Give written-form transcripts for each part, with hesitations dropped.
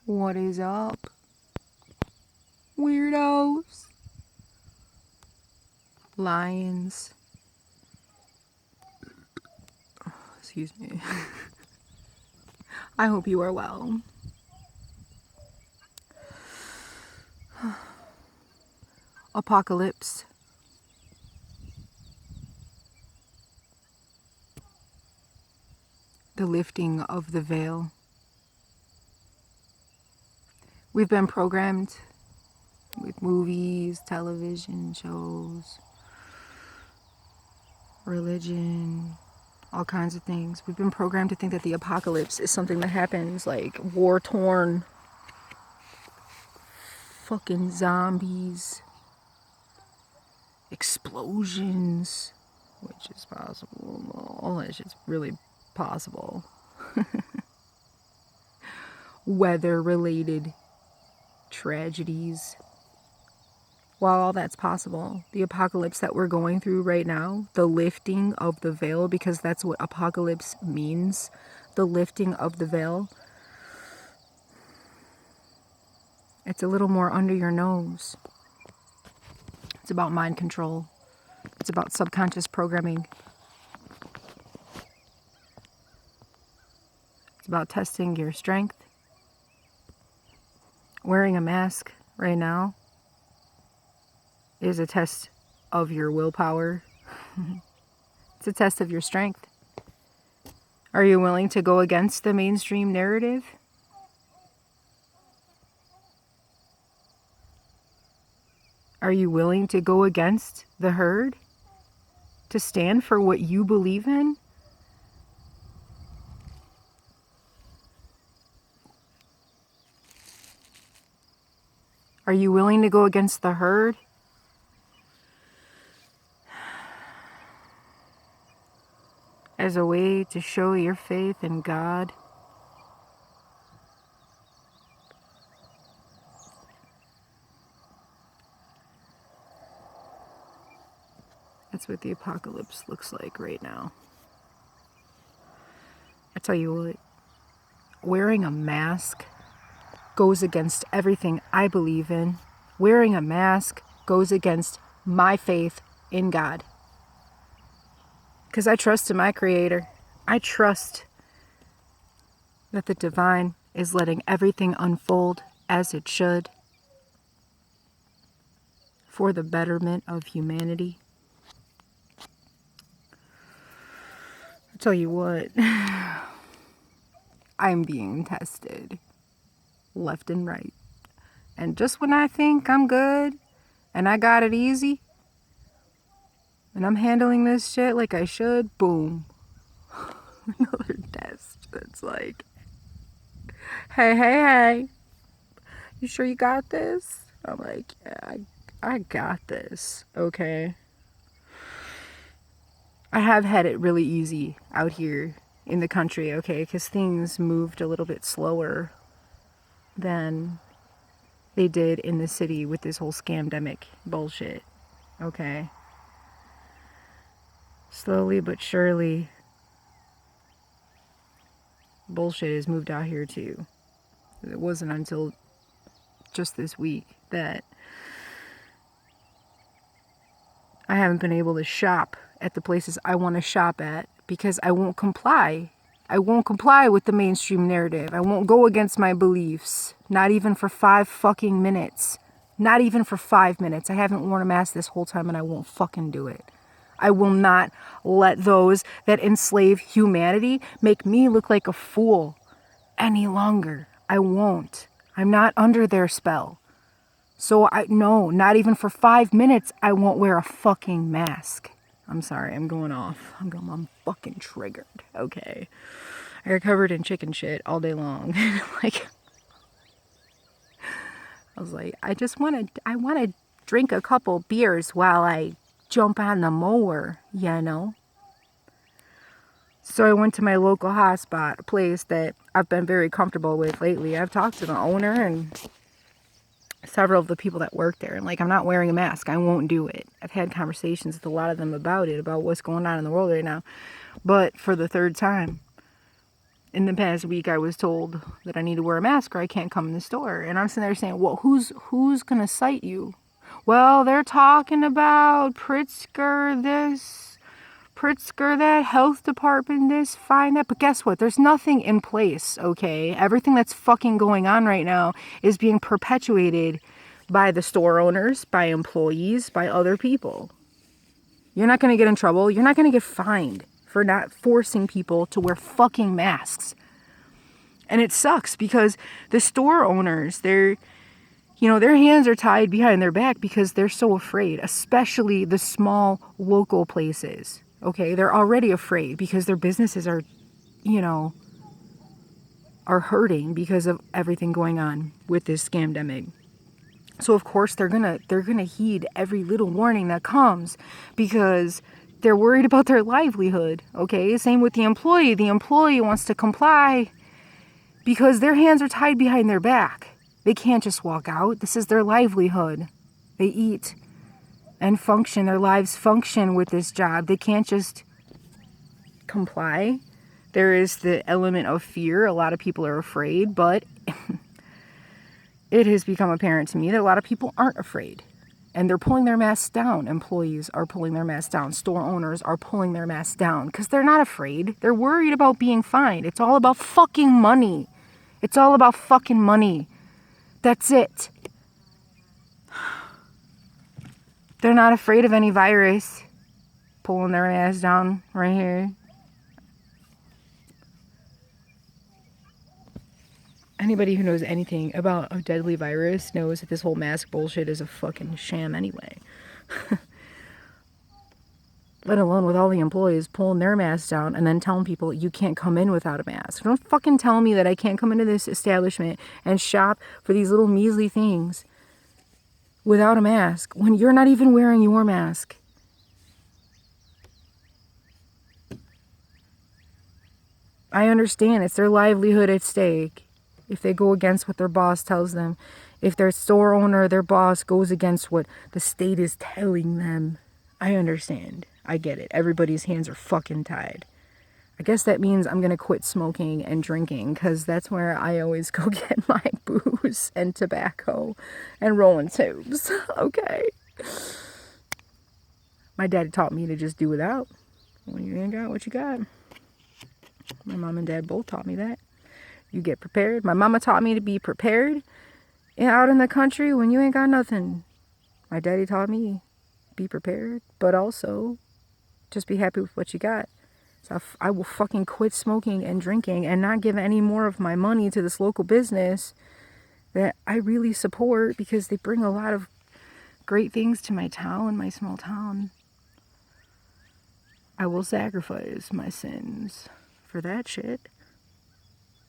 What is up, weirdos? Lions. Excuse me. I hope you are well. Apocalypse. The lifting of the veil. We've been programmed with movies, television shows, religion, all kinds of things. We've been programmed to think that the apocalypse is something that happens like war-torn fucking zombies, explosions, which is possible. All that shit's really possible. Weather-related tragedies. While all that's possible, the apocalypse that we're going through right now, the lifting of the veil, because that's what apocalypse means, the lifting of the veil, it's a little more under your nose. It's about mind control. It's about subconscious programming. It's about testing your strength. Wearing a mask right now is a test of your willpower. It's a test of your strength. Are you willing to go against the mainstream narrative? Are you willing to go against the herd? To stand for what you believe in? Are you willing to go against the herd? As a way to show your faith in God? That's what the apocalypse looks like right now. I tell you what, wearing a mask goes against everything I believe in. Wearing a mask goes against my faith in God. Because I trust in my Creator. I trust that the divine is letting everything unfold as it should for the betterment of humanity. I tell you what, I'm being tested left and right. And just when I think I'm good and I got it easy and I'm handling this shit like I should, boom. Another test that's like, hey, you sure you got this? I'm like, yeah, I got this, okay? I have had it really easy out here in the country, okay? Because things moved a little bit slower than they did in the city with this whole scamdemic bullshit, okay? Slowly but surely, bullshit has moved out here too. It wasn't until just this week that I haven't been able to shop at the places I want to shop at because I won't comply. I won't comply with the mainstream narrative. I won't go against my beliefs. Not even for 5 fucking minutes. Not even for 5 minutes. I haven't worn a mask this whole time and I won't fucking do it. I will not let those that enslave humanity make me look like a fool any longer. I won't. I'm not under their spell. So no, not even for 5 minutes, I won't wear a fucking mask. I'm sorry, I'm going off. I'm fucking triggered, okay? I got covered in chicken shit all day long. Like, I was like, I want to drink a couple beers while I jump on the mower, you know? So I went to my local hotspot, a place that I've been very comfortable with lately. I've talked to the owner and several of the people that work there, and like, I'm not wearing a mask. I won't do it. I've had conversations with a lot of them about it, about what's going on in the world right now. But for the third time, in the past week I was told that I need to wear a mask or I can't come in the store. And I'm sitting there saying, well, who's going to cite you? Well, they're talking about Pritzker this, Pritzker that, health department this, fine that. But guess what? There's nothing in place, okay? Everything that's fucking going on right now is being perpetuated by the store owners, by employees, by other people. You're not going to get in trouble. You're not going to get fined for not forcing people to wear fucking masks. And it sucks because the store owners, their hands are tied behind their back because they're so afraid, especially the small local places. Okay, they're already afraid because their businesses are hurting because of everything going on with this scamdemic. So of course they're gonna heed every little warning that comes because they're worried about their livelihood. Okay, same with the employee. The employee wants to comply because their hands are tied behind their back. They can't just walk out. This is their livelihood. They eat and function. Their lives function with this job. They can't just comply. There is the element of fear. A lot of people are afraid, but it has become apparent to me that a lot of people aren't afraid. And they're pulling their masks down. Employees are pulling their masks down. Store owners are pulling their masks down because they're not afraid. They're worried about being fined. It's all about fucking money. It's all about fucking money. That's it. They're not afraid of any virus. Pulling their ass down right here. Anybody who knows anything about a deadly virus knows that this whole mask bullshit is a fucking sham anyway. Let alone with all the employees pulling their masks down and then telling people you can't come in without a mask. Don't fucking tell me that I can't come into this establishment and shop for these little measly things without a mask when you're not even wearing your mask. I understand it's their livelihood at stake. If they go against what their boss tells them, if their store owner, their boss goes against what the state is telling them, I understand. I get it. Everybody's hands are fucking tied. I guess that means I'm going to quit smoking and drinking because that's where I always go get my booze and tobacco and rolling tubes. Okay. My daddy taught me to just do without. When you ain't got what you got. My mom and dad both taught me that. You get prepared. My mama taught me to be prepared out in the country when you ain't got nothing. My daddy taught me be prepared, but also just be happy with what you got. So I will fucking quit smoking and drinking and not give any more of my money to this local business that I really support because they bring a lot of great things to my town, my small town. I will sacrifice my sins for that shit.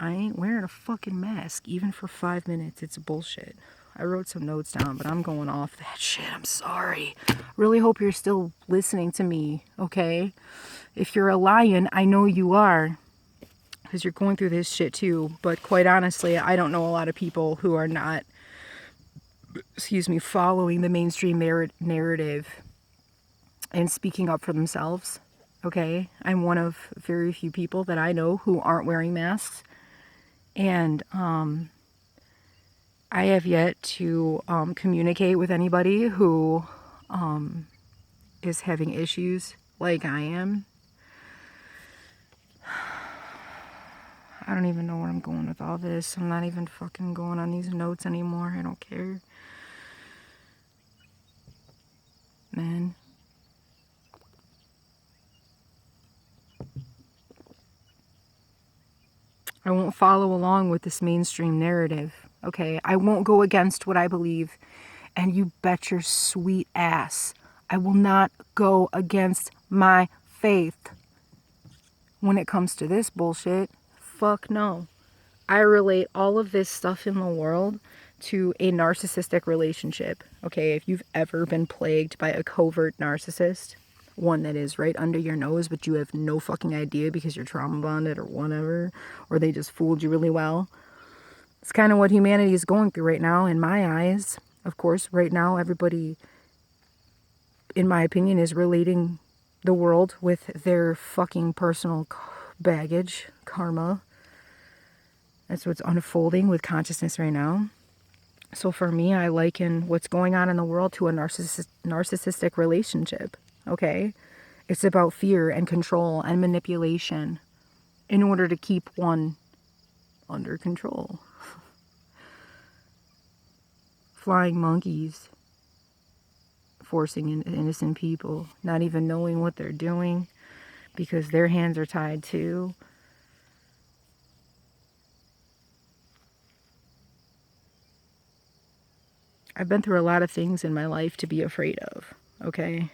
I ain't wearing a fucking mask, even for 5 minutes. It's bullshit. I wrote some notes down, but I'm going off that shit. I'm sorry. Really hope you're still listening to me, okay? If you're a lion, I know you are, because you're going through this shit too. But quite honestly, I don't know a lot of people who are not, following the mainstream narrative and speaking up for themselves, okay? I'm one of very few people that I know who aren't wearing masks. And I have yet to communicate with anybody who is having issues like I am. I don't even know where I'm going with all this. I'm not even fucking going on these notes anymore. I don't care. Man. I won't follow along with this mainstream narrative, okay? I won't go against what I believe, and you bet your sweet ass I will not go against my faith. When it comes to this bullshit, fuck no. I relate all of this stuff in the world to a narcissistic relationship, okay? If you've ever been plagued by a covert narcissist, one that is right under your nose, but you have no fucking idea because you're trauma bonded or whatever, or they just fooled you really well. It's kind of what humanity is going through right now, in my eyes. Of course, right now, everybody, in my opinion, is relating the world with their fucking personal baggage, karma, That's what's unfolding with consciousness right now. So for me, I liken what's going on in the world to a narcissistic relationship, okay? It's about fear and control and manipulation in order to keep one under control. Flying monkeys, forcing innocent people, not even knowing what they're doing because their hands are tied too. I've been through a lot of things in my life to be afraid of, okay?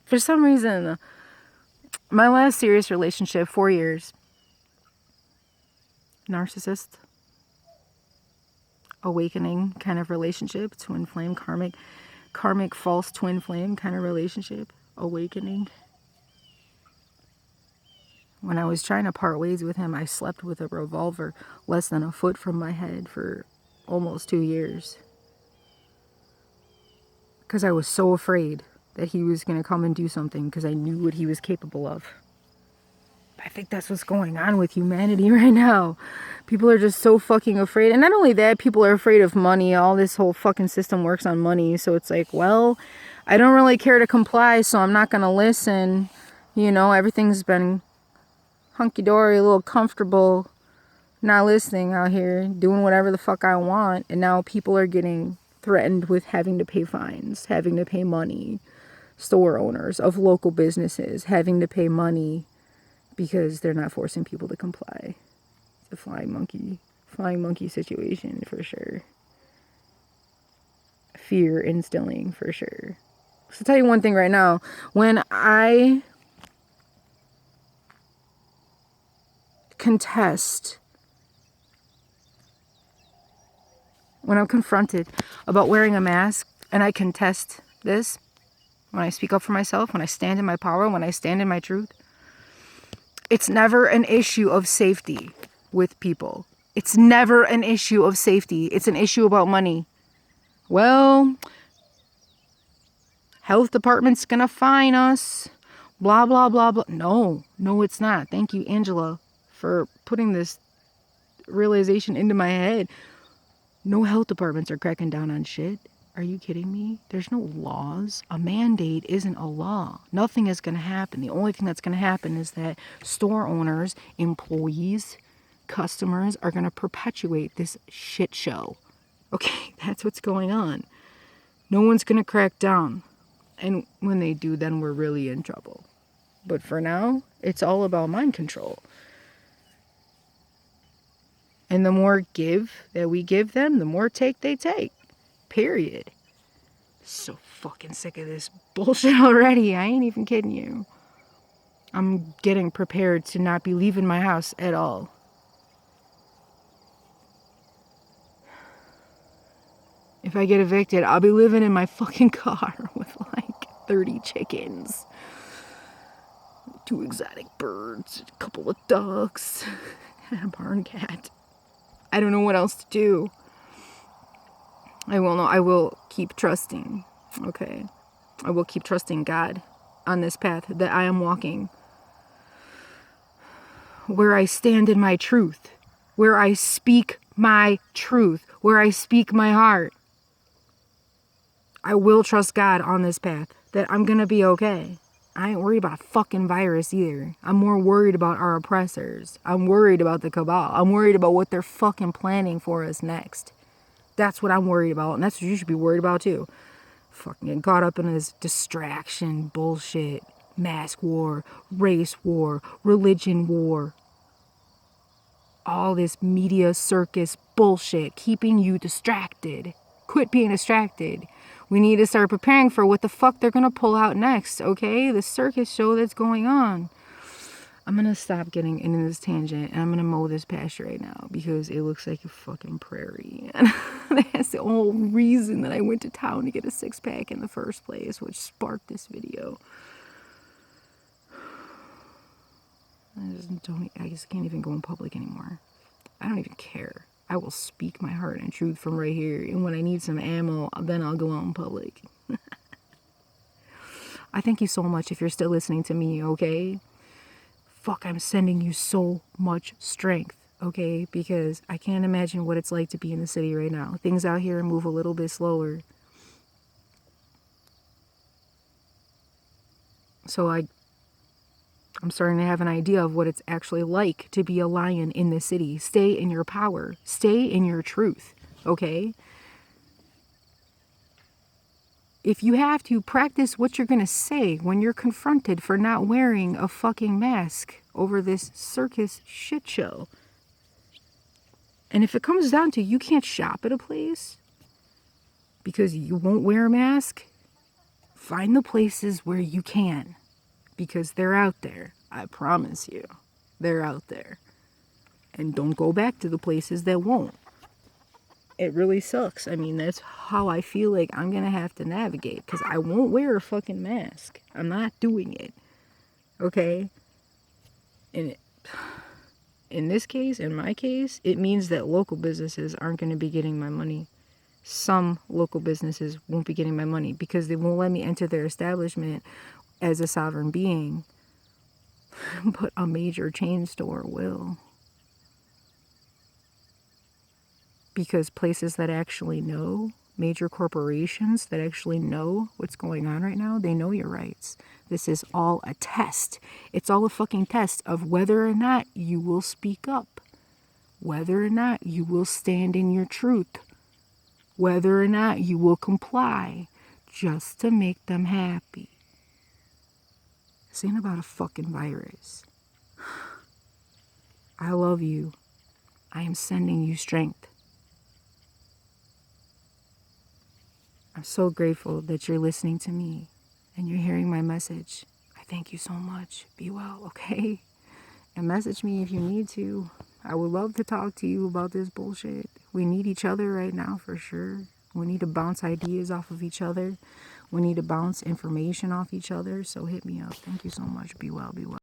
For some reason, my last serious relationship, 4 years, narcissist, awakening kind of relationship, twin flame, karmic false twin flame kind of relationship, awakening. When I was trying to part ways with him, I slept with a revolver less than a foot from my head for almost 2 years. Because I was so afraid that he was going to come and do something because I knew what he was capable of. I think that's what's going on with humanity right now. People are just so fucking afraid. And not only that, people are afraid of money. All this whole fucking system works on money. So it's like, well, I don't really care to comply, so I'm not going to listen. You know, everything's been hunky-dory, a little comfortable, not listening out here, doing whatever the fuck I want. And now people are getting threatened with having to pay fines, having to pay money. Store owners of local businesses having to pay money because they're not forcing people to comply. It's a flying monkey situation for sure. Fear instilling for sure. So I'll tell you one thing right now. When I contest, when I'm confronted about wearing a mask and I contest this, when I speak up for myself, when I stand in my power, when I stand in my truth, it's never an issue of safety with people. It's never an issue of safety. It's an issue about money. Well, health department's gonna fine us. Blah, blah, blah, blah. No, it's not. Thank you, Angela, for putting this realization into my head. No health departments are cracking down on shit. Are you kidding me? There's no laws. A mandate isn't a law. Nothing is going to happen. The only thing that's going to happen is that store owners, employees, customers are going to perpetuate this shit show. Okay, that's what's going on. No one's going to crack down. And when they do, then we're really in trouble. But for now, it's all about mind control. And the more give that we give them, the more take they take. Period. So fucking sick of this bullshit already. I ain't even kidding you. I'm getting prepared to not be leaving my house at all. If I get evicted, I'll be living in my fucking car with like 30 chickens, 2 exotic birds, a couple of ducks, and a barn cat. I don't know what else to do. I will keep trusting, okay? I will keep trusting God on this path that I am walking, where I stand in my truth, where I speak my truth, where I speak my heart. I will trust God on this path, that I'm gonna be okay. I ain't worried about a fucking virus either. I'm more worried about our oppressors. I'm worried about the cabal. I'm worried about what they're fucking planning for us next. That's what I'm worried about, and that's what you should be worried about too. Fucking get caught up in this distraction, bullshit, mask war, race war, religion war. All this media circus bullshit keeping you distracted. Quit being distracted. We need to start preparing for what the fuck they're gonna pull out next, okay? The circus show that's going on. I'm gonna stop getting into this tangent and I'm gonna mow this pasture right now because it looks like a fucking prairie. And that's the whole reason that I went to town to get a 6-pack in the first place, which sparked this video. I just can't even go in public anymore. I don't even care. I will speak my heart and truth from right here. And when I need some ammo, then I'll go out in public. I thank you so much if you're still listening to me, okay? fuck, I'm sending you so much strength, okay? Because I can't imagine what it's like to be in the city right now. Things out here move a little bit slower. So I'm starting to have an idea of what it's actually like to be a lion in the city. Stay in your power. Stay in your truth, okay? If you have to, practice what you're going to say when you're confronted for not wearing a fucking mask over this circus shit show. And if it comes down to you can't shop at a place because you won't wear a mask, find the places where you can, because they're out there. I promise you, they're out there. And don't go back to the places that won't. It really sucks. I mean, that's how I feel like I'm going to have to navigate, because I won't wear a fucking mask. I'm not doing it. Okay? And in this case, in my case, it means that local businesses aren't going to be getting my money. Some local businesses won't be getting my money because they won't let me enter their establishment as a sovereign being. But a major chain store will. Because places that actually know, major corporations that actually know what's going on right now, they know your rights. This is all a test. It's all a fucking test of whether or not you will speak up. Whether or not you will stand in your truth. Whether or not you will comply just to make them happy. This ain't about a fucking virus. I love you. I am sending you strength. I'm so grateful that you're listening to me and you're hearing my message. I thank you so much. Be well, okay? And message me if you need to. I would love to talk to you about this bullshit. We need each other right now for sure. We need to bounce ideas off of each other. We need to bounce information off each other. So hit me up. Thank you so much. Be well, be well.